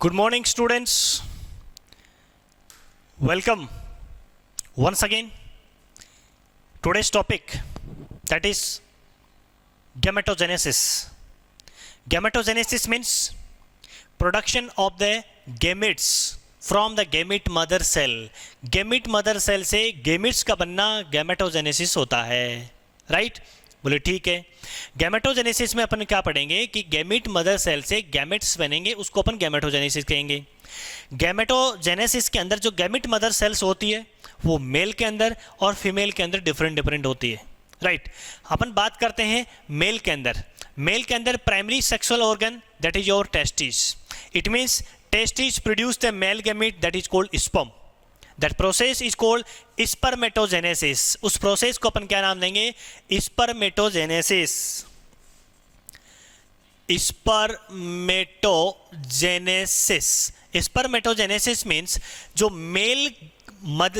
Good morning, students. Welcome once again. Today's topic, that is gametogenesis. Gametogenesis means production of the gametes from the gamete mother cell. Gamete mother cell से gametes का बनना gametogenesis होता है, right? बोले ठीक है। Gametogenesis में अपन क्या पढ़ेंगे कि गैमेट मदर सेल से गैमेट्स बनेंगे, उसको अपन गैमेटोजेनेसिस कहेंगे। गैमेटोजेनेसिस के अंदर जो गैमेट मदर सेल्स होती है वो मेल के अंदर और फीमेल के अंदर डिफरेंट होती है, राइट। अपन बात करते हैं मेल के अंदर। मेल के अंदर primary sexual organ that is your testis. It means testis produce the male gamete that is called sperm. That process is called spermatogenesis. उस प्रोसेस को अपन क्या नाम देंगे? स्पर्मेटोजेनेसिस। स्पर्मेटोजेनेसिस। स्पर्मेटोजेनेसिस मीन्स जो मेल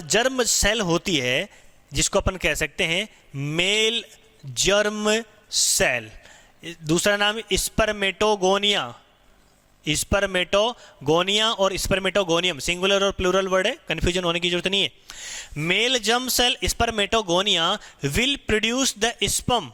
जर्म सेल होती है जिसको अपन कह सकते हैं मेल जर्म सेल, दूसरा नाम स्पर्मेटोगोनिया। स्पर्मेटोगोनिया और स्पर्मेटोगोनियम सिंगुलर और प्लूरल वर्ड है, कंफ्यूजन होने की जरूरत नहीं है। Male germ cell spermatogonia will produce the sperm.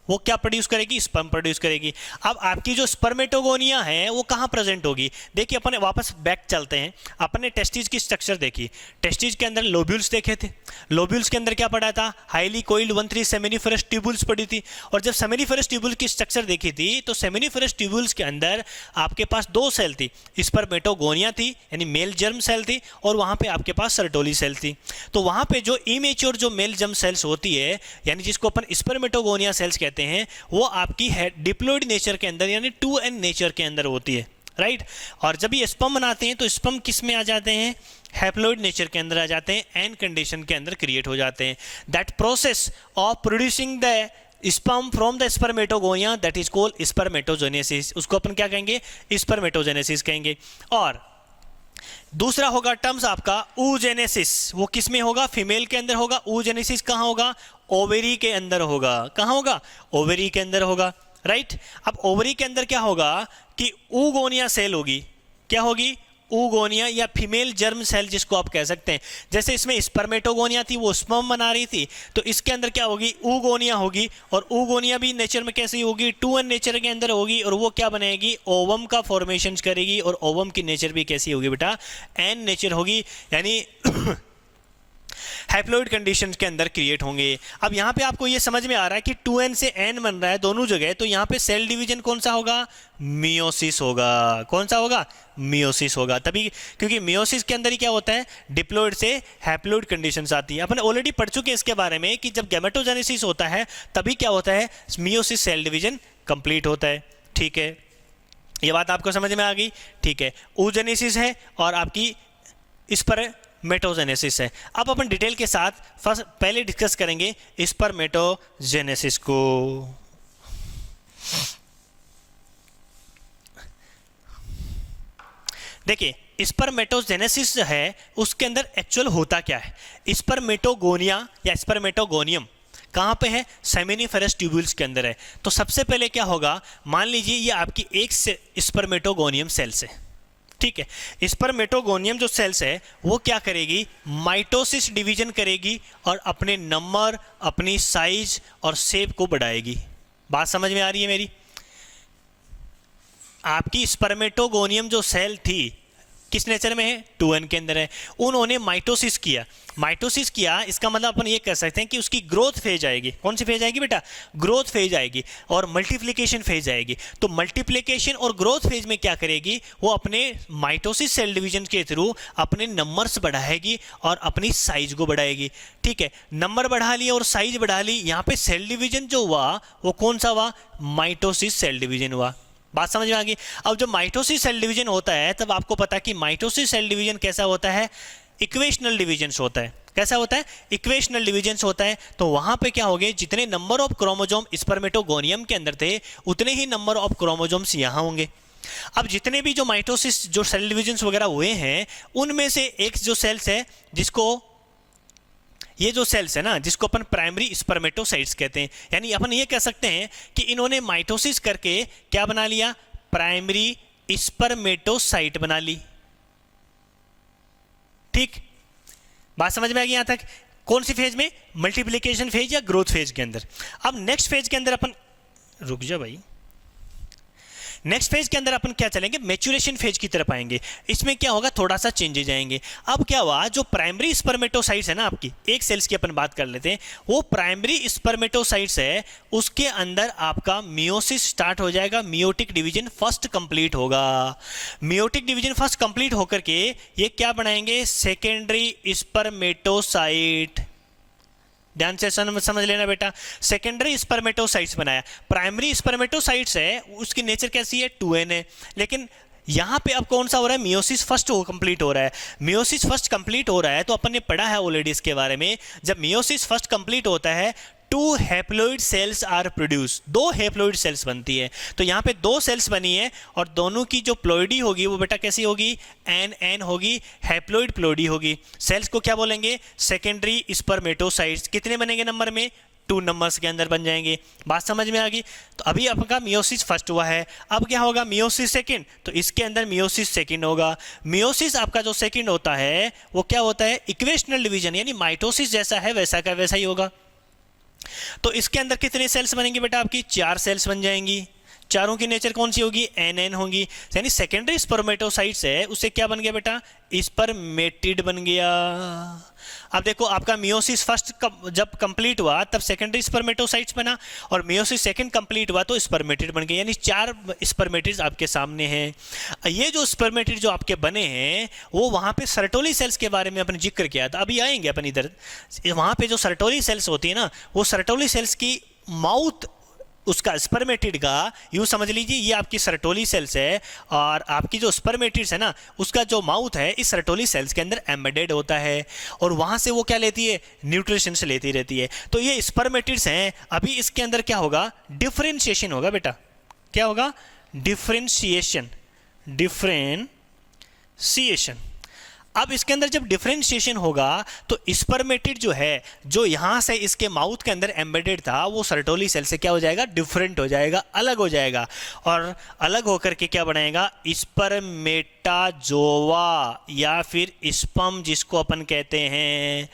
वो क्या प्रोड्यूस करेगी? स्पर्म प्रोड्यूस करेगी। अब आपकी जो स्पर्मेटोगोनिया है वो कहाँ प्रेजेंट होगी? देखिए अपन वापस बैक चलते हैं। अपने टेस्टिज की स्ट्रक्चर देखी। टेस्टिज के अंदर लोब्यूल्स देखे थे। लोब्यूल्स के अंदर क्या पढ़ा था? हाईली कोइल्ड 1-3 सेमिनिफरस ट्यूबुल्स पढ़ी थी। और जब सेमिनिफरस ट्यूबुल की स्ट्रक्चर देखी थी तो सेमिनिफरस ट्यूबुल्स के अंदर आपके पास दो सेल थी, स्पर्मेटोगोनिया थी यानी मेल जर्म सेल थी, और वहाँ पे आपके पास सर्टोली सेल थी। तो वहाँ पे जो इमेच्योर जो मेल जर्म सेल्स होती है यानी जिसको अपन स्पर्मेटोगोनिया सेल्स कहते हैं, वो आपकी डिप्लॉइड नेचर के अंदर यानी 2n नेचर के अंदर होती है, राइट। और जब ये स्पर्म बनाते हैं तो स्पर्म किस में आ जाते हैं? हैप्लॉइड नेचर के अंदर आ जाते हैं, एन कंडीशन के अंदर क्रिएट हो जाते हैं। That process of producing the sperm from the spermatogonia that is called spermatogenesis. उसको अपन क्या कहेंगे? स्पर्मेटोजेनेसिस कहेंगे। और दूसरा होगा टर्म्स आपका oogenesis। वो किस में होगा? फीमेल के अंदर होगा। oogenesis कहाँ होगा? ओवेरी के अंदर होगा। कहाँ होगा? ओवेरी के अंदर होगा, राइट। अब ओवरी के अंदर क्या होगा कि oogonia सेल होगी। क्या होगी? oogonia या फीमेल जर्म सेल जिसको आप कह सकते हैं। जैसे इसमें स्पर्मेटोगोनिया थी, वो स्पर्म बना रही थी, तो इसके अंदर क्या होगी? oogonia होगी। और oogonia भी नेचर में कैसी होगी? 2n नेचर के अंदर होगी। और वो क्या बनाएगी? ओवम का फॉर्मेशन करेगी। और ओवम की नेचर भी कैसी होगी बेटा? n नेचर होगी, यानी हैप्लॉइड कंडीशन के अंदर क्रिएट होंगे। अब यहाँ पे आपको ये समझ में आ रहा है कि 2n से n बन रहा है दोनों जगह, तो यहाँ पे सेल डिवीजन कौन सा होगा? मियोसिस होगा। कौन सा होगा? मियोसिस होगा। तभी क्योंकि मियोसिस के अंदर ही क्या होता है? डिप्लॉइड से हैप्लॉइड कंडीशंस आती है। अपन ऑलरेडी पढ़ चुके हैं इसके बारे में कि जब गैमेटोजेनेसिस होता है तभी क्या होता है? मियोसिस सेल डिवीजन कंप्लीट होता है, ठीक है। ये बात आपको समझ में आ गई, ठीक है। oogenesis है और आपकी स्पर्मेटोजेनेसिस है। अब अपन डिटेल के साथ पहले डिस्कस करेंगे स्पर्मेटोजेनेसिस को। देखिए स्पर्मेटोजेनेसिस जो है उसके अंदर एक्चुअल होता क्या है? स्पर्मेटोगोनिया या स्पर्मेटोगोनियम कहाँ पे है? सेमिनिफेरस ट्यूब्यूल्स के अंदर है। तो सबसे पहले क्या होगा? मान लीजिए ये आपकी एक स्पर्मेटोगोनियम सेल्स है, ठीक है। स्पर्मेटोगोनियम जो सेल्स है वो क्या करेगी? माइटोसिस डिवीजन करेगी और अपने नंबर, अपनी साइज और शेप को बढ़ाएगी। बात समझ में आ रही है मेरी? आपकी स्पर्मेटोगोनियम जो सेल थी किस नेचर में है? 2n के अंदर है। उन्होंने माइटोसिस किया। माइटोसिस किया इसका मतलब अपन ये कह सकते हैं कि उसकी ग्रोथ फेज आएगी। कौन सी फेज आएगी बेटा? ग्रोथ फेज आएगी। और मल्टीप्लिकेशन फेज आएगी। तो मल्टीप्लिकेशन और ग्रोथ फेज में क्या करेगी? वो अपने माइटोसिस सेल डिवीजन के थ्रू अपने नंबर्स बढ़ाएगी और अपनी साइज को बढ़ाएगी, ठीक है। नंबर बढ़ा लिया और साइज बढ़ा ली। यहाँ पे सेल डिवीजन जो हुआ वो कौन सा हुआ? माइटोसिस सेल डिवीजन हुआ। बात समझ में आ गई? अब जब माइटोसिस सेल डिवीजन होता है तब आपको पता है कि माइटोसिस सेल डिवीजन कैसा होता है? इक्वेशनल डिवीजन्स होता है। कैसा होता है? इक्वेशनल डिवीजन्स होता है। तो वहां पे क्या हो गए? जितने नंबर ऑफ क्रोमोजोम स्पर्मेटोगोनियम के अंदर थे उतने ही नंबर ऑफ क्रोमोजोम्स यहाँ होंगे। अब जितने भी जो माइटोसिस जो सेल डिवीजन्स वगैरह हुए हैं उनमें से एक जो सेल्स है जिसको ये जो सेल्स है ना जिसको अपन प्राइमरी स्पर्मेटोसाइट्स कहते हैं, यानी अपन ये कह सकते हैं कि इन्होंने माइटोसिस करके क्या बना लिया? प्राइमरी स्पर्मेटोसाइट बना ली। ठीक, बात समझ में आ गई यहां तक? कौन सी फेज में? मल्टीप्लिकेशन फेज या ग्रोथ फेज के अंदर। अब नेक्स्ट फेज के अंदर अपन, रुक जा भाई, नेक्स्ट फेज के अंदर अपन क्या चलेंगे? मैच्योरेशन फेज की तरफ आएंगे। इसमें क्या होगा? थोड़ा सा चेंजेज आएंगे। अब क्या हुआ, जो प्राइमरी स्पर्मेटोसाइट्स है ना आपकी, एक सेल्स की अपन बात कर लेते हैं, वो प्राइमरी स्पर्मेटोसाइट्स है, उसके अंदर आपका मियोसिस स्टार्ट हो जाएगा, मियोटिक डिवीजन फर्स्ट कंप्लीट होगा। मियोटिक डिवीजन फर्स्ट कंप्लीट होकर के ये क्या बनाएंगे? Secondary spermatocyte. ध्यान से समझ लेना बेटा, सेकेंडरी स्पर्मेटोसाइट्स बनाया। प्राइमरी स्पर्मेटोसाइट्स है, उसकी नेचर कैसी है? 2n है। लेकिन यहां पे अब कौन सा हो रहा है? मियोसिस फर्स्ट कंप्लीट हो रहा है। मियोसिस फर्स्ट कंप्लीट हो रहा है तो अपन ने पढ़ा है ऑलरेडी इसके बारे में। जब मियोसिस फर्स्ट कंप्लीट होता है, 2 haploid cells are produce, 2 haploid cells बनती है। तो यहाँ पे 2 सेल्स बनी है और दोनों की जो प्लॉइडी होगी वो बेटा कैसी होगी? एन होगी, हैप्लॉइड प्लॉइडी होगी। सेल्स को क्या बोलेंगे? Secondary spermatocytes. कितने बनेंगे नंबर में? 2 नंबर्स के अंदर बन जाएंगे। बात समझ में आ गई? तो अभी आपका मियोसिस फर्स्ट हुआ है, अब क्या होगा? Meiosis second. तो इसके अंदर मियोसिस सेकंड होगा। मियोसिस आपका जो सेकंड होता है वो क्या होता है? इक्वेशनल डिवीजन, यानी माइटोसिस जैसा है वैसा का वैसा ही होगा। तो इसके अंदर कितने सेल्स बनेंगे बेटा? आपकी 4 सेल्स बन जाएंगी। चारों की नेचर कौन सी होगी? एन होगी। यानी सेकेंडरी स्पर्मेटोसाइट्स है, उससे क्या बन गया बेटा? स्पर्मेटिड बन गया। अब देखो, आपका मियोसिस फर्स्ट जब कंप्लीट हुआ तब सेकेंडरी स्पर्मेटोसाइट्स बना, और मियोसिस सेकंड कंप्लीट हुआ तो स्पर्मेटिड बन गया। यानी 4 स्पर्मेटिड्स आपके सामने हैं। ये जो स्पर्मेटिड जो आपके बने हैं वो वहां पे सर्टोली सेल्स के बारे में अपन जिक्र किया था। अभी आएंगे अपन इधर। वहां पे जो सर्टोली सेल्स होती है ना, वो सर्टोली सेल्स की माउथ, उसका स्पर्मेटिड का यूं समझ लीजिए ये आपकी सर्टोली सेल्स है, और आपकी जो स्पर्मेटिड्स है ना उसका जो माउथ है इस सर्टोली सेल्स के अंदर एम्बेडेड होता है, और वहां से वो क्या लेती है? न्यूट्रिशन से लेती रहती है। तो ये स्पर्मेटिड्स हैं। अभी इसके अंदर क्या होगा? डिफरेंशिएशन होगा बेटा। क्या होगा? डिफरेंशिएशन। डिफरेंशिएशन। अब इसके अंदर जब डिफरेंशिएशन होगा तो स्पर्मेटिड जो है, जो यहां से इसके माउथ के अंदर एम्बेडेड था, वो सर्टोली सेल से क्या हो जाएगा? डिफरेंट हो जाएगा, अलग हो जाएगा, और अलग होकर के क्या बनाएगा? स्पर्मेटाजोवा या फिर स्पर्म, जिसको अपन कहते हैं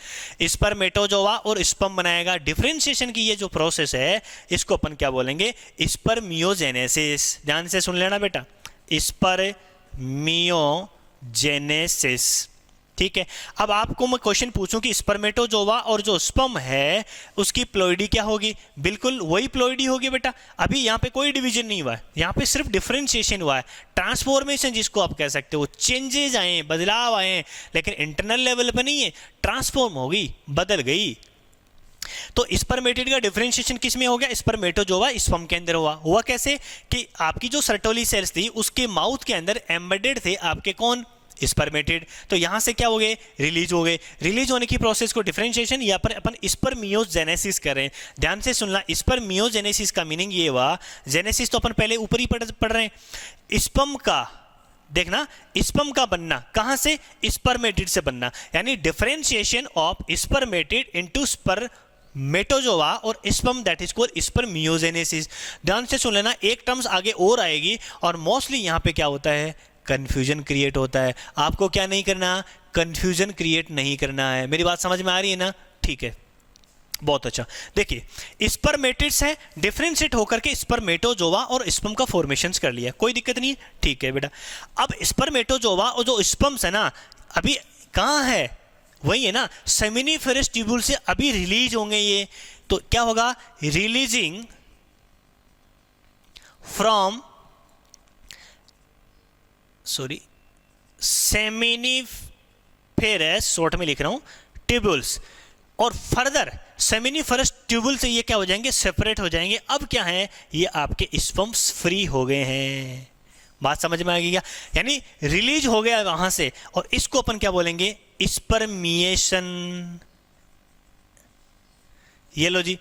स्पर्मेटोजोवा और स्पर्म बनाएगा। डिफरेंशिएशन की ये जो प्रोसेस है इसको अपन क्या बोलेंगे? स्पर्मियोजेनेसिस। ध्यान से सुन लेना बेटा, स्पर्मियोजेनेसिस। ठीक है। अब आपको मैं क्वेश्चन पूछूं कि स्पर्मेटोजोवा और जो स्पर्म है उसकी प्लॉइडी क्या होगी? बिल्कुल वही प्लॉइडी होगी बेटा। अभी यहाँ पे कोई डिवीजन नहीं हुआ है, यहाँ पे सिर्फ डिफरेंशिएशन हुआ है, ट्रांसफॉर्मेशन जिसको आप कह सकते हो, चेंजेज आए, बदलाव आए, लेकिन इंटरनल लेवल पर नहीं है, ट्रांसफॉर्म हो गई, बदल गई। तो स्पर्मेटिड का डिफरेंशिएशन किस में हो गया? स्पर्मेटोजोवा स्पर्म के अंदर हुआ कैसे? कि आपकी जो सर्टोली सेल्स थी उसके माउथ के अंदर एम्बेडेड थे आपके कौन? स्पर्मेटिड। तो यहां से क्या हो गए? रिलीज हो गए। रिलीज होने की प्रोसेस को डिफरेंशिएशन या पर अपन स्पर्मियोजेनेसिस करें। ध्यान से सुनना, स्पर्मियोजेनेसिस का मीनिंग ये हुआ, जेनेसिस तो अपन पहले ऊपर ही पढ़ रहे हैं, स्पर्म का, देखना, स्पर्म का बनना कहां से? स्पर्मेटिड से बनना, यानी differentiation of spermatid into spermatozoa और sperm, that is called spermiogenesis. ध्यान से सुन लेना, एक टर्म्स आगे और आएगी और मोस्टली यहां पे क्या होता है? कंफ्यूजन क्रिएट होता है। आपको क्या नहीं करना? कंफ्यूजन क्रिएट नहीं करना है। मेरी बात समझ में आ रही है ना? ठीक है, बहुत अच्छा। देखिए, स्पर्मेटिड्स है, डिफरेंशिएट होकर के स्पर्मेटोजोवा और स्पर्म का फॉर्मेशंस कर लिया, कोई दिक्कत नहीं, ठीक है बेटा। अब स्पर्मेटोजोवा और जो स्पर्म्स है ना, अभी कहाँ है? वही है ना, सेमिनिफेरस ट्यूब्यूल से अभी रिलीज होंगे ये। तो क्या होगा? रिलीजिंग फ्रॉम सेमिनिफेरस, शॉर्ट में लिख रहा हूं, ट्यूब्यूल्स, और फर्दर सेमिनिफेरस ट्यूब्यूल से ये क्या हो जाएंगे? सेपरेट हो जाएंगे। अब क्या है? ये आपके स्पर्म्स फ्री हो गए हैं। बात समझ में आ गई क्या? यानी रिलीज हो गया वहां से, और इसको अपन क्या बोलेंगे? स्पर्मिएशन। ये लो जी,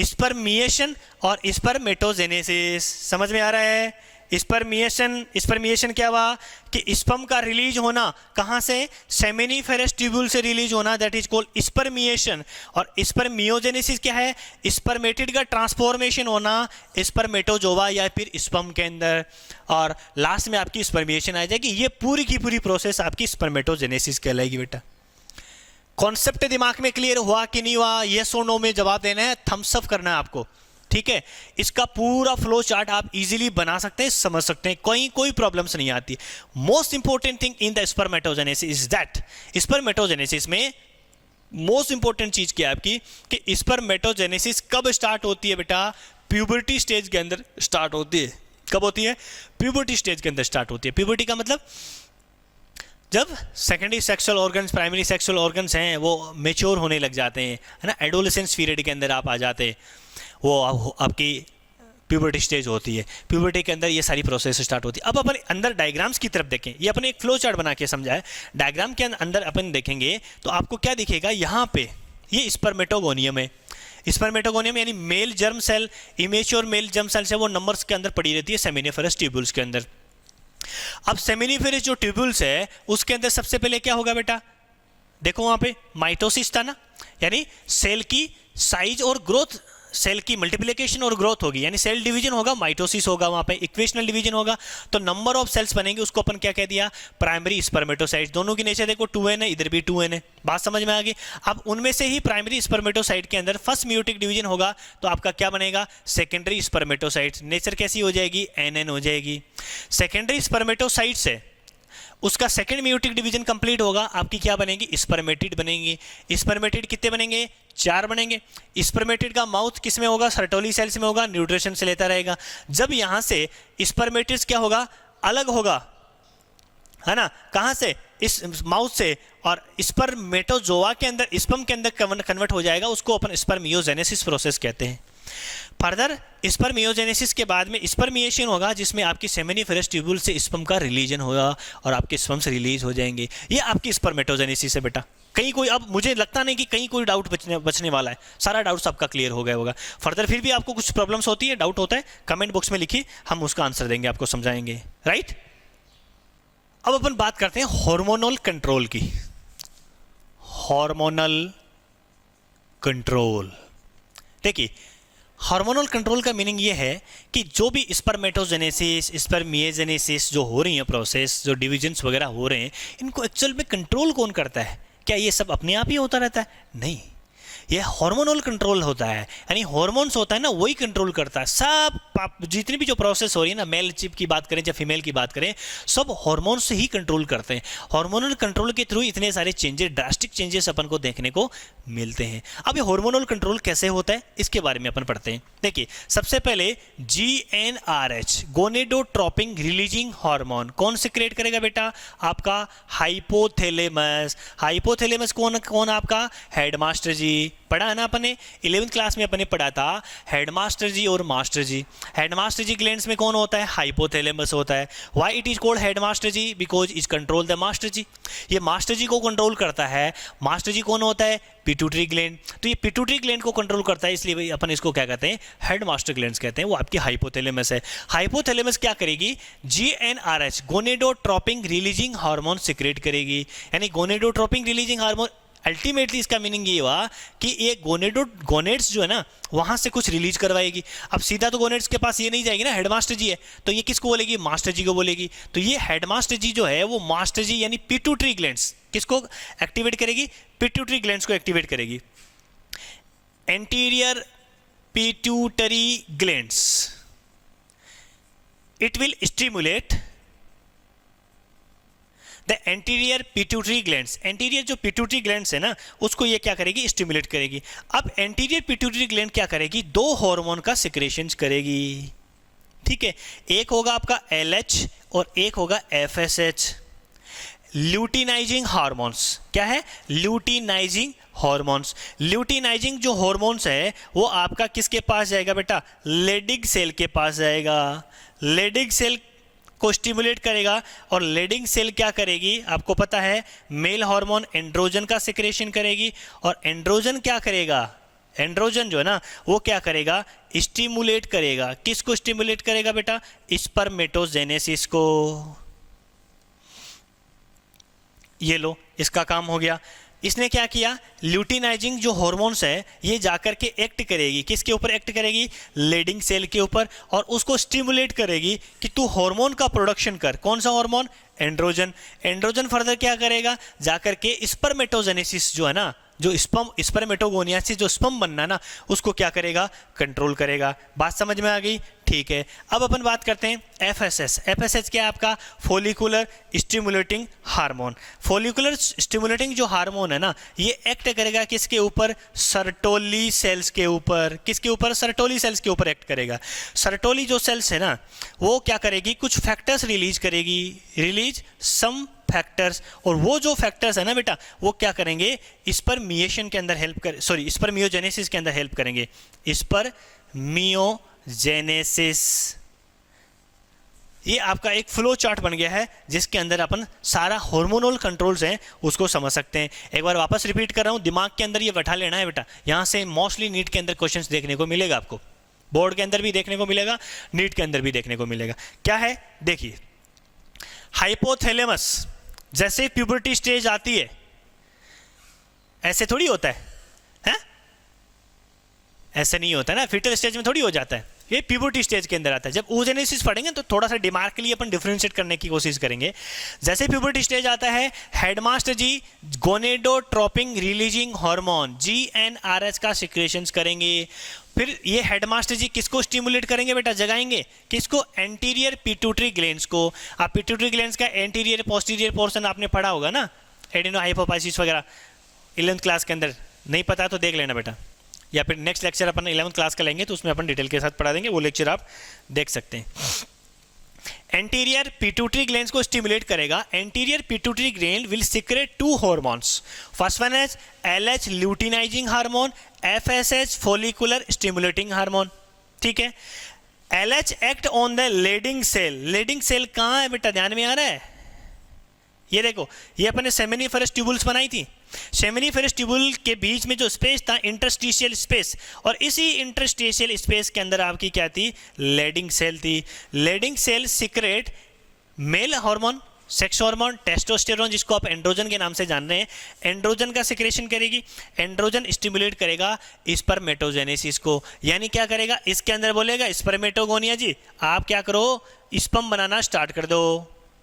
स्पर्मिएशन और स्पर्मेटोजेनेसिस। समझ में आ रहा है? स्पर्मिएशन क्या हुआ कि स्पर्म का रिलीज होना कहाँ से, सेमिनिफेरस ट्यूब्यूल से रिलीज होना, दैट इज कॉल्ड स्पर्मिएशन। और स्पर्मियोजेनेसिस क्या है, स्पर्मेटिड का ट्रांसफॉर्मेशन होना स्पर्मेटोजोवा या फिर स्पर्म के अंदर, और लास्ट में आपकी स्पर्मिएशन आ जाएगी। ये पूरी की पूरी प्रोसेस आपकी स्पर्मेटोजेनेसिस कहलाएगी बेटा। कॉन्सेप्ट दिमाग में क्लियर हुआ कि नहीं हुआ, यस और नो में जवाब देना है, थम्स अप करना है आपको, ठीक है। इसका पूरा फ्लो चार्ट आप इजीली बना सकते हैं, समझ सकते हैं, कोई प्रॉब्लम्स नहीं आती। Most important thing in the spermatogenesis is that, spermatogenesis में मोस्ट इंपॉर्टेंट चीज क्या है आपकी कि स्पर्मेटोजेनेसिस कब स्टार्ट होती है बेटा, प्यूबर्टी स्टेज के अंदर स्टार्ट होती है। कब होती है, प्यूबर्टी स्टेज के अंदर स्टार्ट होती है। प्यूबर्टी का मतलब जब secondary sexual organs, primary sexual organs हैं वो मेच्योर होने लग जाते हैं, है ना, एडोलेसेंस पीरियड के अंदर आप आ जाते हैं, वो आपकी प्यूबर्टी स्टेज होती है। प्यूबर्टी के अंदर ये सारी प्रोसेस स्टार्ट होती है। अब अपन अंदर डायग्राम्स की तरफ देखें, ये अपने एक फ्लो चार्ट बना के समझा है। डायग्राम के अंदर अपन देखेंगे तो आपको क्या दिखेगा, यहाँ पे ये स्पर्मेटोगोनियम है। स्पर्मेटोगोनियम यानी male germ cell, immature male germ cell से वो नंबर्स के अंदर पड़ी रहती है सेमिनिफेरस ट्यूब्यूल्स के अंदर। अब सेमिनिफेरस जो ट्यूब्यूल्स है उसके अंदर सबसे पहले क्या होगा बेटा, देखो वहां पे माइटोसिस था ना, यानी सेल की साइज और ग्रोथ, सेल की मल्टीप्लिकेशन और ग्रोथ होगी, यानी सेल डिवीजन होगा, माइटोसिस होगा, वहां पे इक्वेशनल डिवीजन होगा, तो नंबर ऑफ सेल्स बनेंगे, उसको अपन क्या कह दिया, प्राइमरी स्पर्मेटोसाइट। दोनों की नेचर देखो 2n है, इधर भी 2n है, बात समझ में आ गई। अब उनमें से ही प्राइमरी स्पर्मेटोसाइट के अंदर फर्स्ट म्यूटिक डिवीजन होगा तो आपका क्या बनेगा, सेकेंडरी स्पर्मेटोसाइट। नेचर कैसी हो जाएगी, nn हो जाएगी। सेकेंडरी स्पर्मेटोसाइट से उसका सेकंड म्यूटिक डिवीजन कंप्लीट होगा, आपकी क्या बनेगी, स्पर्मेटिड बनेंगी। स्पर्मेटिड कितने बनेंगे, 4 बनेंगे। स्पर्मेटिड का माउथ किस में होगा, सर्टोली सेल्स में होगा, न्यूट्रिशन से लेता रहेगा। जब यहां से स्पर्मेटिड्स क्या होगा, अलग होगा, है ना, कहां से, इस माउथ से, और स्पर्मेटोजोआ के अंदर, स्पर्म के अंदर कन्वर्ट हो जाएगा, उसको अपन स्पर्मियोजेनेसिस प्रोसेस कहते हैं। फर्दर स्पर्मियोजेनेसिस के बाद में स्पर्मिएशन होगा, जिसमें आपकी सेमिनिफेरस ट्यूब्यूल से स्पर्म का रिलीजन होगा और आपके स्पर्म्स रिलीज हो जाएंगे। ये आपकी स्पर्मेटोजेनेसिस है बेटा। कहीं कोई, अब मुझे लगता नहीं कि कहीं कोई डाउट बचने वाला है, सारा डाउट्स आपका क्लियर हो गया होगा। फर्दर फिर भी आपको कुछ प्रॉब्लम्स होती है, डाउट होता है, कमेंट बॉक्स में लिखिए, हम उसका आंसर देंगे, आपको समझाएंगे, राइट। अब अपन बात करते हैं हार्मोनल कंट्रोल की। हार्मोनल कंट्रोल, देखिए हार्मोनल कंट्रोल का मीनिंग ये है कि जो भी स्पर्मेटोजेनेसिस, स्पर्मियोजेनेसिस जो हो रही है प्रोसेस, जो डिविजन्स वगैरह हो रहे हैं, इनको एक्चुअल में कंट्रोल कौन करता है? क्या ये सब अपने आप ही होता रहता है? नहीं, ये हार्मोनल कंट्रोल होता है, यानी हार्मोन्स होता है ना, वही कंट्रोल करता है। सब जितनी भी जो प्रोसेस हो रही है ना, मेल चिप की बात करें या फीमेल की बात करें, सब हार्मोन्स से ही कंट्रोल करते हैं। हार्मोनल कंट्रोल के थ्रू इतने सारे चेंजेस, ड्रास्टिक चेंजेस अपन को देखने को मिलते हैं। अब ये हार्मोनल कंट्रोल कैसे होता है, इसके बारे में अपन पढ़ते हैं। देखिए सबसे पहले GnRH, गोनेडोट्रोपिन रिलीजिंग हार्मोन, कौन सिक्रेट करेगा बेटा? आपका हाइपोथैलेमस। हाइपोथैलेमस कौन आपका? हेडमास्टर जी। पढ़ा है ना अपने 11th क्लास में, अपने पढ़ा था हेडमास्टर जी और master ji. Headmaster ji glands में कौन होता है? हाइपोथैलेमस होता है। Why it is called headmaster ji? Because is control the master ji. ये मास्टर जी को कंट्रोल करता है। मास्टर जी कौन होता है? Pituitary gland. तो ये पिट्यूटरी ग्लैंड को कंट्रोल करता है, इसलिए अपन इसको क्या कहते हैं? हेडमास्टर ग्लैंड्स कहते हैं। वो आपकी हाइपोथैलेमस है। हाइपोथैलेमस क्या करेगी? GnRH, gonadotropin releasing hormone secrete करेगी। यानी गोनेडोट्रोपिन रिलीजिंग हार्मोन, अल्टीमेटली इसका मीनिंग ये हुआ कि ये गोनेड्स जो है ना, वहां से कुछ रिलीज करवाएगी। अब सीधा तो गोनेड्स के पास ये नहीं जाएगी ना, हेडमास्टर जी है, तो ये किसको बोलेगी? मास्टर जी को बोलेगी। तो ये हेडमास्टर जी जो है वो मास्टर जी यानी पिट्यूटरी ग्लैंड्स किसको एक्टिवेट करेगी? पिट्यूटरी ग्लैंड्स को एक्टिवेट करेगी। Anterior pituitary glands, it will stimulate the anterior pituitary glands. Anterior जो पिट्यूटरी ग्लैंड्स है ना, उसको ये क्या करेगी? स्टिमुलेट करेगी। अब एंटीरियर पिट्यूटरी ग्लैंड क्या करेगी? 2 हार्मोन का सिक्रेशंस करेगी, ठीक है। एक होगा आपका LH और एक होगा FSH, ल्यूटिनाइजिंग हार्मोन्स। क्या है? Luteinising hormones. ल्यूटिनाइजिंग जो हार्मोन्स है वो आपका किसके पास जाएगा बेटा? लेडिग सेल के पास जाएगा। लेडिग सेल को स्टिमुलेट करेगा। और लेडिंग सेल क्या करेगी? आपको पता है मेल हार्मोन एंड्रोजन का सिक्रेशन करेगी। और एंड्रोजन क्या करेगा? एंड्रोजन जो है ना वो क्या करेगा, स्टिमुलेट करेगा। किसको स्टिमुलेट करेगा बेटा, स्पर्मेटोजेनेसिस को। ये लो, इसका काम हो गया। इसने क्या किया, ल्यूटिनाइजिंग जो हॉर्मोन्स है ये जाकर के एक्ट करेगी, किसके ऊपर एक्ट करेगी, लेडिंग सेल के ऊपर, और उसको स्टिमुलेट करेगी कि तू हार्मोन का प्रोडक्शन कर। कौन सा हार्मोन, एंड्रोजन। एंड्रोजन फर्दर क्या करेगा, जाकर के स्पर्मेटोजेनेसिस जो है ना, जो स्पर्मेटोगोनिया से जो स्पर्म बनना ना, उसको क्या करेगा, कंट्रोल करेगा। बात समझ में आ गई, ठीक है। अब अपन बात करते हैं एफएसएच। एफएसएच क्या है आपका, follicular stimulating hormone. Follicular stimulating जो हार्मोन है ना, ये एक्ट करेगा किसके ऊपर, सर्टोली सेल्स के ऊपर। किसके ऊपर, सर्टोली सेल्स के ऊपर एक्ट करेगा। सर्टोली जो सेल्स है ना, वो क्या करेगी, कुछ फैक्टर्स रिलीज करेगी, रिलीज सम फैक्टर्स, और वो जो फैक्टर्स है ना बेटा, वो क्या करेंगे, स्पर्मिएशन के अंदर हेल्प कर, सॉरी स्पर्मियोजेनेसिस के अंदर हेल्प करेंगे। स्पर्मियोजेनेसिस, ये आपका एक फ्लो चार्ट बन गया है जिसके अंदर अपन सारा हार्मोनल कंट्रोल्स हैं उसको समझ सकते हैं। एक बार वापस रिपीट कर रहा हूँ, दिमाग के अंदर ये बैठा लेना है बेटा। यहाँ से मोस्टली नीट के अंदर क्वेश्चंस देखने को मिलेगा आपको, बोर्ड के अंदर भी देखने को मिलेगा, नीट के अंदर भी देखने को मिलेगा। क्या है, देखिए, हाइपोथैलेमस, जैसे प्यूबर्टी स्टेज आती है ऐसे थोड़ी होता है, हैं? ऐसे नहीं होता ना, फीटल स्टेज में थोड़ी हो जाता है, ये प्यूबर्टी स्टेज के अंदर आता है। जब oogenesis पढ़ेंगे तो थोड़ा सा दिमाग के लिए अपन डिफरेंशिएट करने की कोशिश करेंगे। जैसे प्यूबर्टी स्टेज आता है, हेडमास्टर जी गोनेडोट्रोपिन रिलीजिंग हार्मोन GnRH का सिक्रेशंस करेंगे। फिर ये हेडमास्टर जी किसको स्टिमुलेट करेंगे बेटा, जगाएंगे, किसको, एंटीरियर पिट्यूटरी ग्लैंड्स को। आप पिट्यूटरी ग्लैंड्स का एंटीरियर पोस्टीरियर पोर्शन आपने पढ़ा होगा ना, एडिनो हाइपोफाइसिस वगैरह 11th क्लास के अंदर। नहीं पता तो देख लेना बेटा, या फिर नेक्स्ट लेक्चर अपन 11th क्लास का लेंगे तो उसमें अपन डिटेल के साथ पढ़ा देंगे, वो लेक्चर आप देख सकते हैं। एंटीरियर पिट्यूटरी ग्लैंड्स को स्टिमुलेट करेगा। Anterior pituitary gland will secrete 2 hormones, first one is LH luteinizing hormone, FSH follicular stimulating hormone. ठीक है, LH act on the Leydig cell. Leydig cell कहाँ है बेटा, ध्यान में आ रहा है, ये देखो, ये अपने सेमिनिफरस ट्यूबुल्स बनाई थी। सेमिनिफरस ट्यूबुल के बीच में जो स्पेस था, इंटरस्टिशियल स्पेस, और इसी इंटरस्टिशियल स्पेस के अंदर आपकी क्या थी, लेडिंग सेल थी। Leydig cell secrete male hormone, sex hormone, testosterone, जिसको आप एंड्रोजन के नाम से जान रहे हैं। एंड्रोजन का सिक्रेशन करेगी। एंड्रोजन स्टिमुलेट करेगा स्पर्मेटोजेनेसिस को, यानी क्या करेगा, इसके अंदर बोलेगा स्पर्मेटोगोनिया जी आप क्या करो, स्पर्म बनाना स्टार्ट कर दो,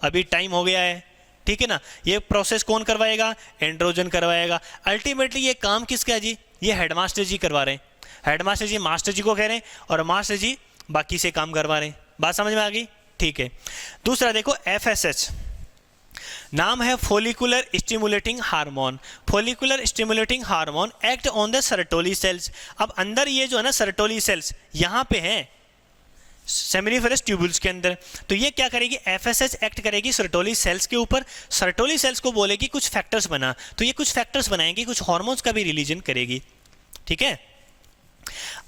अभी टाइम हो गया है। ठीक है ना, ये प्रोसेस कौन करवाएगा, एंड्रोजन करवाएगा। अल्टीमेटली ये काम किसका है जी, ये हेडमास्टर जी करवा रहे हैं। हेडमास्टर जी मास्टर जी को कह रहे हैं और मास्टर जी बाकी से काम करवा रहे हैं। बात समझ में आ गई, ठीक है। दूसरा देखो, FSH नाम है follicular stimulating hormone. Follicular stimulating hormone act on the Sertoli cells. अब अंदर ये जो है ना सर्टोली सेल्स यहाँ पे हैं सेमिनिफरस ट्यूबुल्स के अंदर, तो ये क्या करेगी, FSH एक्ट करेगी सर्टोली सेल्स के ऊपर। सर्टोली सेल्स को बोलेगी कुछ फैक्टर्स बना, तो ये कुछ फैक्टर्स बनाएंगी, कुछ हार्मोन्स का भी रिलीजन करेगी। ठीक है,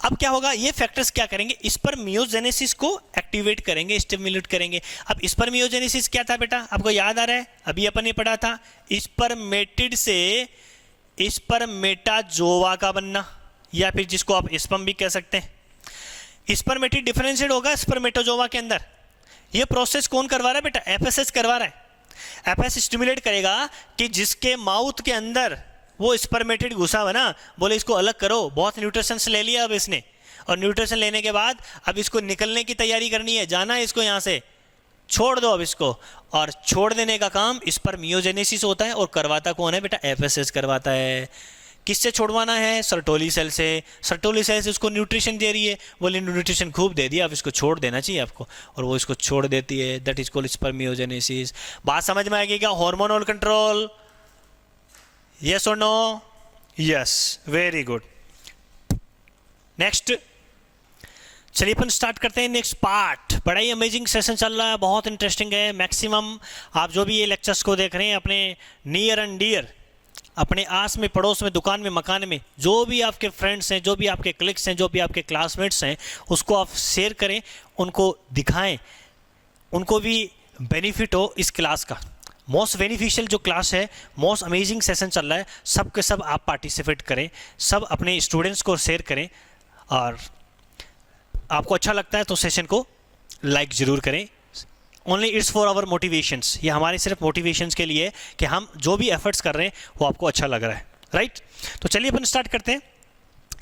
अब क्या होगा, ये फैक्टर्स क्या करेंगे, स्पर्मियोजेनेसिस को एक्टिवेट करेंगे, स्टिमुलेट करेंगे। अब स्पर्मियोजेनेसिस क्या था बेटा, आपको याद आ रहा है, अभी अपन ने पढ़ा था, स्पर्मेटिड से स्पर्मेटाजोवा का बनना, या फिर जिसको आप स्पर्म भी कह सकते हैं। स्पर्मेटिड डिफरेंशिएट होगा स्पर्मेटोजोवा के अंदर। ये प्रोसेस कौन करवा रहा है बेटा, FSH करवा रहा है। FSH स्टिमुलेट करेगा कि जिसके माउथ के अंदर वो स्पर्मेटिड घुसा हुआ ना, बोले इसको अलग करो, बहुत न्यूट्रिशंस ले लिया अब इसने, और न्यूट्रिशन लेने के बाद अब इसको निकलने की तैयारी करनी है, जाना है इसको यहाँ से, छोड़ दो अब इसको। और छोड़ देने का काम स्पर्मियोजेनेसिस होता है, और करवाता कौन है बेटा, FSH करवाता है। किससे छुड़वाना है, सर्टोली सेल से। सर्टोली सेल से उसको न्यूट्रिशन दे रही है, बोले न्यूट्रिशन खूब दे दिया, अब इसको छोड़ देना चाहिए आपको, और वो इसको छोड़ देती है, दैट इज कॉल्ड स्पर्मियोजेनेसिस। बात समझ में आएगी क्या, हार्मोनल कंट्रोल, यस और no, yes, very good. Next, चलिए अपन स्टार्ट करते हैं नेक्स्ट पार्ट। बड़ा ही अमेजिंग सेशन चल रहा है, बहुत इंटरेस्टिंग है। मैक्सिमम आप जो भी ये लेक्चर्स को देख रहे हैं, अपने नियर एंड डियर, अपने आस में, पड़ोस में, दुकान में, मकान में, जो भी आपके फ्रेंड्स हैं, जो भी आपके क्लिक्स हैं, जो भी आपके क्लासमेट्स हैं, उसको आप शेयर करें, उनको दिखाएं, उनको भी बेनिफिट हो इस क्लास का। मोस्ट बेनिफिशियल जो क्लास है, मोस्ट अमेजिंग सेशन चल रहा है, सब के सब आप पार्टिसिपेट करें, सब अपने स्टूडेंट्स को शेयर करें, और आपको अच्छा लगता है तो सेशन को लाइक ज़रूर करें। Only it's for our motivations, ये हमारे सिर्फ मोटिवेशंस के लिए कि हम जो भी एफर्ट्स कर रहे हैं वो आपको अच्छा लग रहा है, राइट। तो चलिए अपन स्टार्ट करते हैं,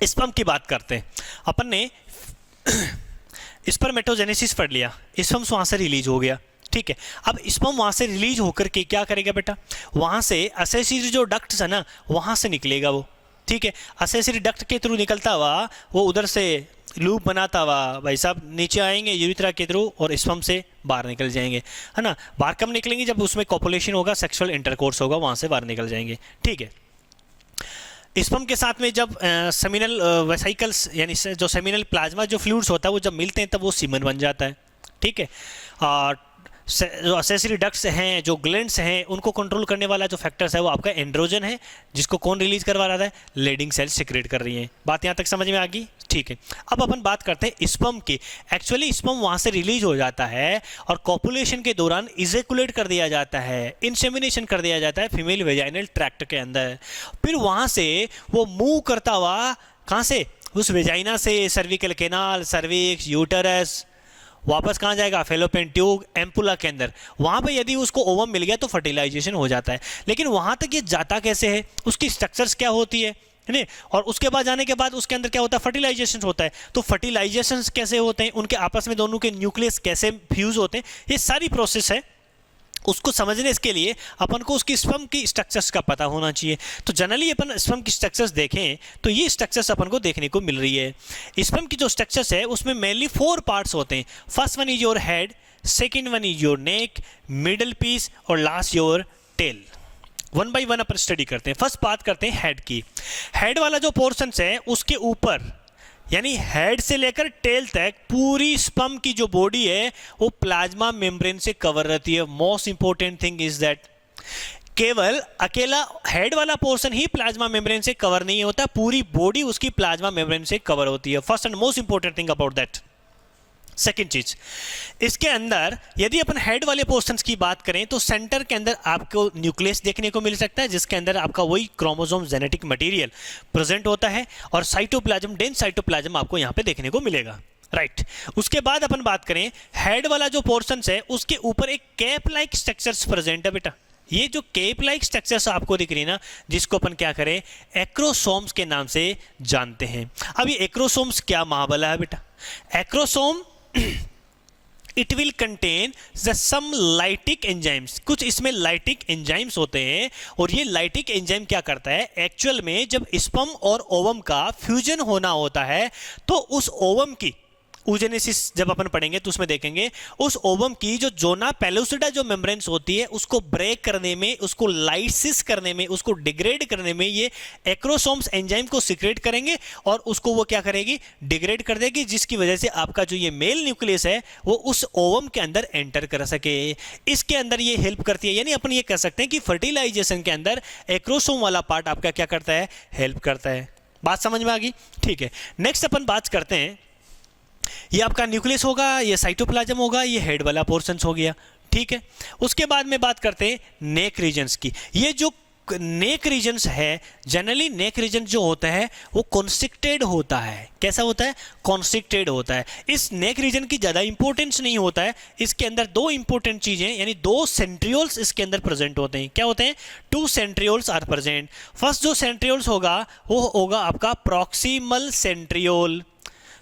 स्पर्म की बात करते हैं। अपन ने स्पर्मेटोजेनेसिस पढ़ लिया, स्पर्म वहाँ से रिलीज हो गया, ठीक है। अब स्पर्म वहाँ से रिलीज होकर के क्या करेगा बेटा, वहाँ से असेसरी जो डक्ट्स है ना वहाँ से निकलेगा वो, ठीक है। असेसरी डक्ट के थ्रू निकलता हुआ वो उधर से लूप बनाता हुआ भाई साहब नीचे आएंगे यूरिथ्रा के थ्रू और स्पर्म से बाहर निकल जाएंगे, है ना। बाहर कब निकलेंगे, जब उसमें कॉपुलेशन होगा, सेक्सुअल इंटरकोर्स होगा, वहाँ से बाहर निकल जाएंगे, ठीक है। स्पर्म के साथ में जब सेमिनल वेसिकल्स यानी जो सेमिनल प्लाज्मा जो फ्लूइड्स होता है वो जब मिलते हैं तब वो सीमन बन जाता है, ठीक है। और जो असेसरी डक्ट्स हैं, जो ग्लैंड्स हैं, उनको कंट्रोल करने वाला जो फैक्टर्स है वो आपका एंड्रोजन है, जिसको कौन रिलीज करवा रहा है, लेडिंग सेल्स सिक्रेट कर रही हैं। बात यहाँ तक समझ में आ गई, ठीक है। अब अपन बात करते हैं स्पर्म की। एक्चुअली स्पर्म वहाँ से रिलीज हो जाता है और कॉपुलेशन के दौरान इजेकुलेट कर दिया जाता है, इंसेमिनेशन कर दिया जाता है फीमेल वेजाइनल ट्रैक्ट के अंदर। फिर वहाँ से वो मूव करता हुआ कहाँ से, उस वेजाइना से सर्विकल कैनाल, सर्विक्स, यूटरस, वापस कहाँ जाएगा, फेलोपियन ट्यूब, एम्पुला के अंदर। वहाँ पे यदि उसको ओवम मिल गया तो फर्टिलाइजेशन हो जाता है। लेकिन वहाँ तक ये जाता कैसे है, उसकी स्ट्रक्चर्स क्या होती है नहीं, और उसके बाद जाने के बाद उसके अंदर क्या होता है, फर्टिलाइजेशन होता है। तो फर्टिलाइजेशन कैसे होते हैं, उनके आपस में दोनों के न्यूक्लियस कैसे फ्यूज होते हैं, ये सारी प्रोसेस है। उसको समझने के लिए अपन को उसकी स्पर्म की स्ट्रक्चर्स का पता होना चाहिए। तो जनरली अपन स्पर्म की स्ट्रक्चर्स देखें तो ये स्ट्रक्चर्स अपन को देखने को मिल रही है। स्पर्म की जो स्ट्रक्चर्स है उसमें मेनली 4 पार्ट्स होते हैं। First one is your head, second one is your neck, middle piece और last your tail. One by one अपन स्टडी करते हैं। फर्स्ट बात करते हैं हेड की। हेड वाला जो पोर्शन है उसके ऊपर यानी हेड से लेकर टेल तक पूरी स्पर्म की जो बॉडी है वो प्लाज्मा मेम्ब्रेन से कवर रहती है। Most important thing is that केवल अकेला हेड वाला पोर्शन ही प्लाज्मा मेम्ब्रेन से कवर नहीं होता, पूरी बॉडी उसकी प्लाज्मा मेम्ब्रेन से कवर होती है। First and most important thing about that. Second चीज, इसके अंदर यदि अपन हेड वाले पोर्शंस की बात करें तो सेंटर के अंदर आपको न्यूक्लियस देखने को मिल सकता है, जिसके अंदर आपका वही क्रोमोसोम जेनेटिक मटेरियल प्रेजेंट होता है, और साइटोप्लाज्म, डेंस साइटोप्लाज्म आपको यहाँ पे देखने को मिलेगा, राइट। उसके बाद अपन बात करें हेड वाला जो पोर्शन है उसके ऊपर एक कैप लाइक स्ट्रक्चर्स प्रेजेंट है बेटा। ये जो केप लाइक स्ट्रक्चर्स आपको दिख रही है ना, जिसको अपन क्या करें, एक्रोसोम्स के नाम से जानते हैं। अब ये एक्रोसोम्स क्या महाबला है बेटा, acrosome it will contain some lytic enzymes, कुछ इसमें लाइटिक एंजाइम्स होते हैं। और ये लाइटिक एंजाइम क्या करता है, एक्चुअल में जब स्पर्म और ओवम का फ्यूजन होना होता है तो उस ओवम की oogenesis जब अपन पढ़ेंगे तो उसमें देखेंगे उस ओवम की जो जोना पेलोसिडा जो मेम्ब्रेन्स होती है उसको ब्रेक करने में, उसको लाइसिस करने में, उसको डिग्रेड करने में ये एक्रोसोम्स एंजाइम को सिक्रेट करेंगे और उसको वो क्या करेगी, डिग्रेड कर देगी, जिसकी वजह से आपका जो ये मेल न्यूक्लियस है वो उस ओवम के अंदर एंटर कर सके। इसके अंदर ये हेल्प करती है, यानी अपन ये कह सकते हैं कि फर्टिलाइजेशन के अंदर एक्रोसोम वाला पार्ट आपका क्या करता है, हेल्प करता है। बात समझ में आ गई, ठीक है। नेक्स्ट अपन बात करते हैं, ये आपका न्यूक्लियस होगा, ये साइटोप्लाज्म होगा, ये हेड वाला पोर्शंस हो गया, ठीक है। उसके बाद में बात करते हैं नेक रीजन्स की। ये जो नेक रीजन्स है, जनरली नेक रीजन जो होता है वो कॉन्स्ट्रिक्टेड होता है। कैसा होता है, कॉन्स्ट्रिक्टेड होता है। इस नेक रीजन की ज़्यादा इंपॉर्टेंस नहीं होता है, इसके अंदर 2 इंपॉर्टेंट चीज़ें यानी 2 सेंट्रियोल्स इसके अंदर प्रेजेंट होते हैं। क्या होते हैं, 2 सेंट्रियोल्स आर प्रेजेंट। फर्स्ट जो सेंट्रियोल्स होगा वो होगा आपका प्रॉक्सिमल सेंट्रियोल,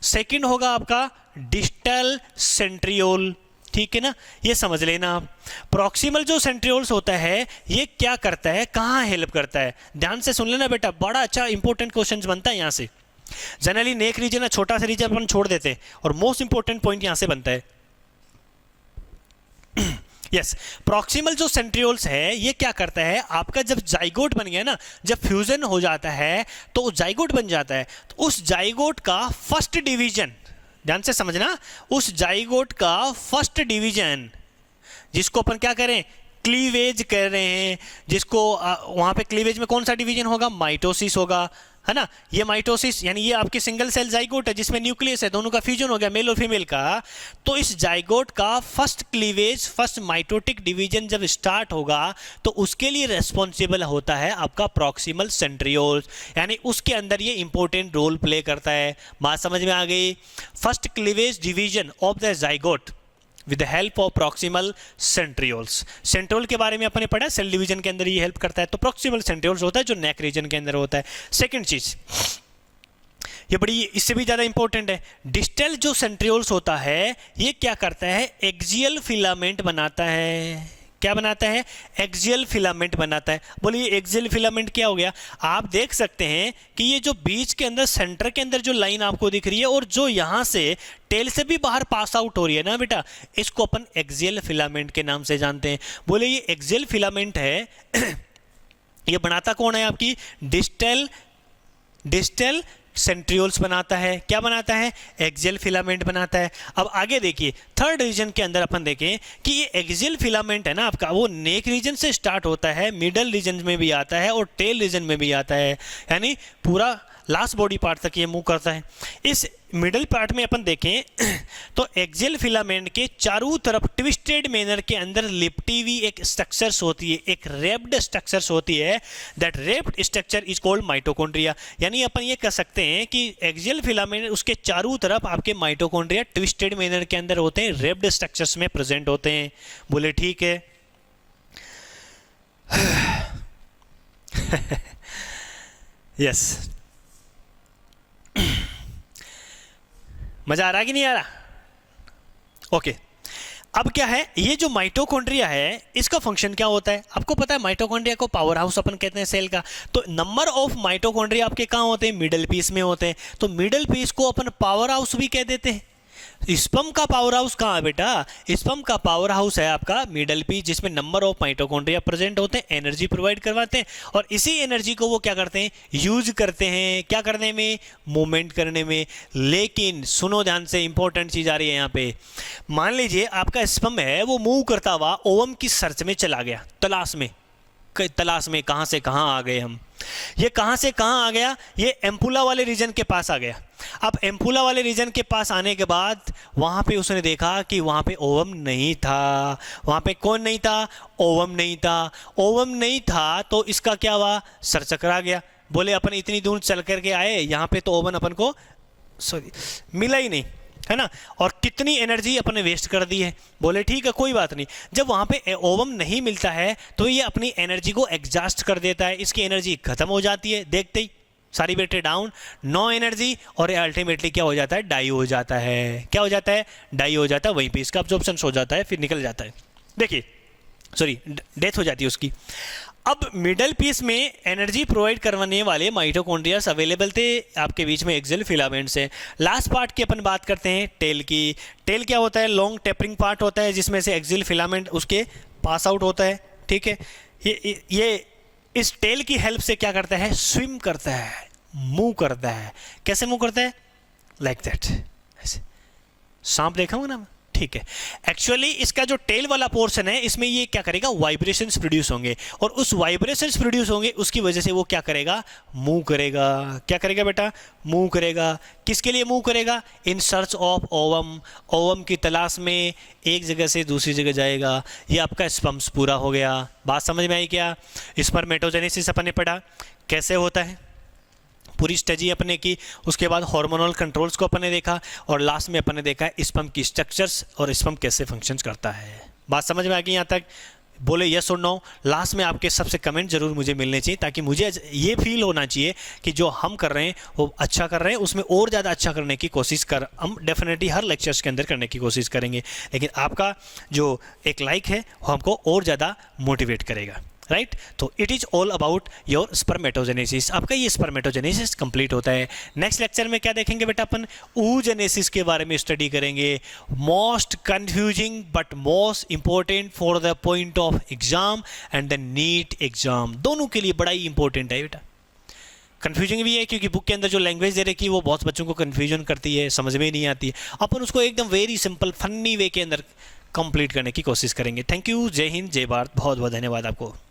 सेकंड होगा आपका डिस्टल सेंट्रियोल, ठीक है ना, ये समझ लेना आप। प्रॉक्सिमल जो सेंट्रियोल्स होता है ये क्या करता है, कहाँ हेल्प करता है, ध्यान से सुन लेना बेटा, बड़ा अच्छा इंपॉर्टेंट क्वेश्चन बनता है यहाँ से। जनरली नेक रीजन है, छोटा सा रीजन अपन छोड़ देते हैं और मोस्ट इंपॉर्टेंट पॉइंट यहाँ से बनता है। यस, प्रॉक्सिमल जो सेंट्रियोल्स है ये क्या करता है, आपका जब जाइगोट बन गया ना, जब फ्यूजन हो जाता है तो जाइगोट बन जाता है, तो उस जाइगोट का फर्स्ट डिवीजन, ध्यान से समझना, उस जाइगोट का फर्स्ट डिवीजन जिसको अपन क्या करें, क्लीवेज कर रहे हैं, जिसको वहां पे क्लीवेज में कौन सा डिवीजन होगा, माइटोसिस होगा, है ना। ये माइटोसिस यानी ये आपकी सिंगल सेल जाइगोट है जिसमें न्यूक्लियस है, दोनों का फ्यूजन हो गया मेल और फीमेल का। तो इस जाइगोट का first cleavage, first mitotic division जब स्टार्ट होगा तो उसके लिए रेस्पॉन्सिबल होता है आपका प्रॉक्सिमल सेंट्रियोल, यानी उसके अंदर ये इंपॉर्टेंट रोल प्ले करता है। बात समझ में आ गई। First cleavage division of the zygote with the help of proximal centrioles. Centriole के बारे में अपने पढ़ा, सेल डिवीजन के अंदर ये हेल्प करता है। तो प्रॉक्सिमल सेंट्रियोल्स होता है जो नेक रीजन के अंदर होता है। सेकंड चीज ये बड़ी इससे भी ज़्यादा इंपॉर्टेंट है, डिस्टल जो सेंट्रियोल्स होता है ये क्या करता है, एक्सियल फिलामेंट बनाता है। क्या बनाता है, एक्सियल फिलामेंट बनाता है। बोलिए एक्सियल फिलामेंट क्या हो गया। आप देख सकते हैं कि ये जो बीच के अंदर सेंटर के अंदर जो लाइन आपको दिख रही है और जो यहाँ से टेल से भी बाहर पास आउट हो रही है ना बेटा, इसको अपन एक्सियल फिलामेंट के नाम से जानते हैं। बोले ये एक्सियल फिलामेंट है ये बनाता कौन है, आपकी डिस्टल सेंट्रियोल्स बनाता है। क्या बनाता है, एक्सियल फिलामेंट बनाता है। अब आगे देखिए थर्ड रीजन के अंदर अपन देखें कि ये एक्सियल फिलामेंट है ना आपका, वो नेक रीजन से स्टार्ट होता है, मिडल रीजन में भी आता है और टेल रीजन में भी आता है, यानी पूरा लास्ट बॉडी पार्ट तक ये मूव करता है। इस मिडल पार्ट में अपन देखें तो एक्सियल फिलामेंट के चारों तरफ ट्विस्टेड मैनर के अंदर लिपटी हुई एक स्ट्रक्चर्स होती है, एक रेप्ड स्ट्रक्चर्स होती है। That raped structure is called mitochondria. यानी अपन ये कह सकते हैं कि एक्सियल फिलामेंट उसके चारों तरफ आपके माइटोकॉन्ड्रिया ट्विस्टेड मैनर के अंदर होते हैं, रेप्ड स्ट्रक्चर्स में प्रेजेंट होते हैं। बोले ठीक है। यस मजा आ रहा कि नहीं आ रहा? ओके अब क्या है, ये जो माइटोकॉन्ड्रिया है इसका फंक्शन क्या होता है आपको पता है। माइटोकॉन्ड्रिया को पावर हाउस अपन कहते हैं सेल का। तो नंबर ऑफ माइटोकॉन्ड्रिया आपके कहाँ होते हैं, मिडल पीस में होते हैं। तो मिडल पीस को अपन पावर हाउस भी कह देते हैं। स्पर्म का पावर हाउस कहाँ है बेटा, स्पर्म का पावर हाउस है आपका मिडल पीस, जिसमें नंबर ऑफ माइटोकॉन्ड्रिया प्रेजेंट होते हैं, एनर्जी प्रोवाइड करवाते हैं और इसी एनर्जी को वो क्या करते हैं, यूज करते हैं। क्या करने में, मूवमेंट करने में। लेकिन सुनो ध्यान से, इंपॉर्टेंट चीज आ रही है यहाँ पे। मान लीजिए आपका स्पर्म है वो मूव करता हुआ ओवम की सर्च में चला गया, तलाश में कहाँ से कहाँ आ गए हम। ये कहाँ से कहाँ आ गया, ये एम्पुला वाले रीजन के पास आ गया। अब एम्पुला वाले रीजन के पास आने के बाद वहाँ पे उसने देखा कि वहाँ पे ओवम नहीं था। वहाँ पे कौन नहीं था, ओवम नहीं था। ओवम नहीं था तो इसका क्या हुआ, सर चकरा गया। बोले अपन इतनी दूर चल करके आए, यहाँ पे तो ओवन अपन को मिला ही नहीं, है ना, और कितनी एनर्जी अपने वेस्ट कर दी है। बोले ठीक है कोई बात नहीं। जब वहाँ पे ओवम नहीं मिलता है तो ये अपनी एनर्जी को एग्जॉस्ट कर देता है, इसकी एनर्जी खत्म हो जाती है, देखते ही सारी बेटे डाउन, नो एनर्जी, और अल्टीमेटली क्या हो जाता है, डाई हो जाता है। क्या हो जाता है, डाई हो जाता है, वहीं पे इसका अब्जॉर्प्शन हो जाता है, फिर निकल जाता है। देखिए सॉरी डेथ हो जाती है उसकी। अब मिडल पीस में एनर्जी प्रोवाइड करवाने वाले माइटोकॉन्ड्रियास अवेलेबल थे आपके बीच में, एक्सियल फिलामेंट्स हैं। लास्ट पार्ट की अपन बात करते हैं टेल की। टेल क्या होता है, लॉन्ग टेपरिंग पार्ट होता है जिसमें से एक्सियल फिलामेंट उसके पास आउट होता है। ठीक है, ये इस टेल की हेल्प से क्या करता है, स्विम करता है, मूव करता है। कैसे मूव करता है, लाइक दैट, ऐसे सांप देखा होगा ना, ठीक है। एक्चुअली इसका जो टेल वाला पोर्शन है इसमें ये क्या करेगा, वाइब्रेशंस प्रोड्यूस होंगे और उस वाइब्रेशंस प्रोड्यूस होंगे उसकी वजह से वो क्या करेगा, मूव करेगा। क्या करेगा बेटा, मूव करेगा। किसके लिए मूव करेगा, in search of ovum, ovum की तलाश में एक जगह से दूसरी जगह जाएगा। ये आपका स्पर्म्स पूरा हो गया। बात समझ में आई क्या? स्पर्मेटोजेनेसिस अपन ने पढ़ा कैसे होता है, पूरी स्टडी अपने की। उसके बाद हार्मोनल कंट्रोल्स को अपन ने देखा और लास्ट में अपन ने देखा स्पर्म की स्ट्रक्चर्स और स्पर्म कैसे फंक्शंस करता है। बात समझ में आ गई यहाँ तक? बोले यस और नो। लास्ट में आपके सबसे कमेंट जरूर मुझे मिलने चाहिए ताकि मुझे ये फील होना चाहिए कि जो हम कर रहे हैं वो अच्छा कर रहे हैं, उसमें और ज़्यादा अच्छा करने की कोशिश हम डेफिनेटली हर लेक्चर्स के अंदर करने की कोशिश करेंगे। लेकिन आपका जो एक लाइक है वो हमको और ज़्यादा मोटिवेट करेगा, राइट। तो it is all about your spermatogenesis. आपका ये स्पर्मेटोजेनेसिस कंप्लीट होता है। नेक्स्ट लेक्चर में क्या देखेंगे बेटा, अपन oogenesis के बारे में स्टडी करेंगे। Most confusing but most important for the point of exam and the NEET exam, दोनों के लिए बड़ा ही इंपॉर्टेंट है बेटा। कंफ्यूजिंग भी है क्योंकि बुक के अंदर जो लैंग्वेज दे रखी है वो बहुत बच्चों को कंफ्यूजन करती है, समझ में नहीं आती है। अपन उसको एकदम वेरी सिंपल फनी वे के अंदर कंप्लीट करने की कोशिश करेंगे। थैंक यू, जय हिंद, जय भारत, बहुत बहुत धन्यवाद आपको।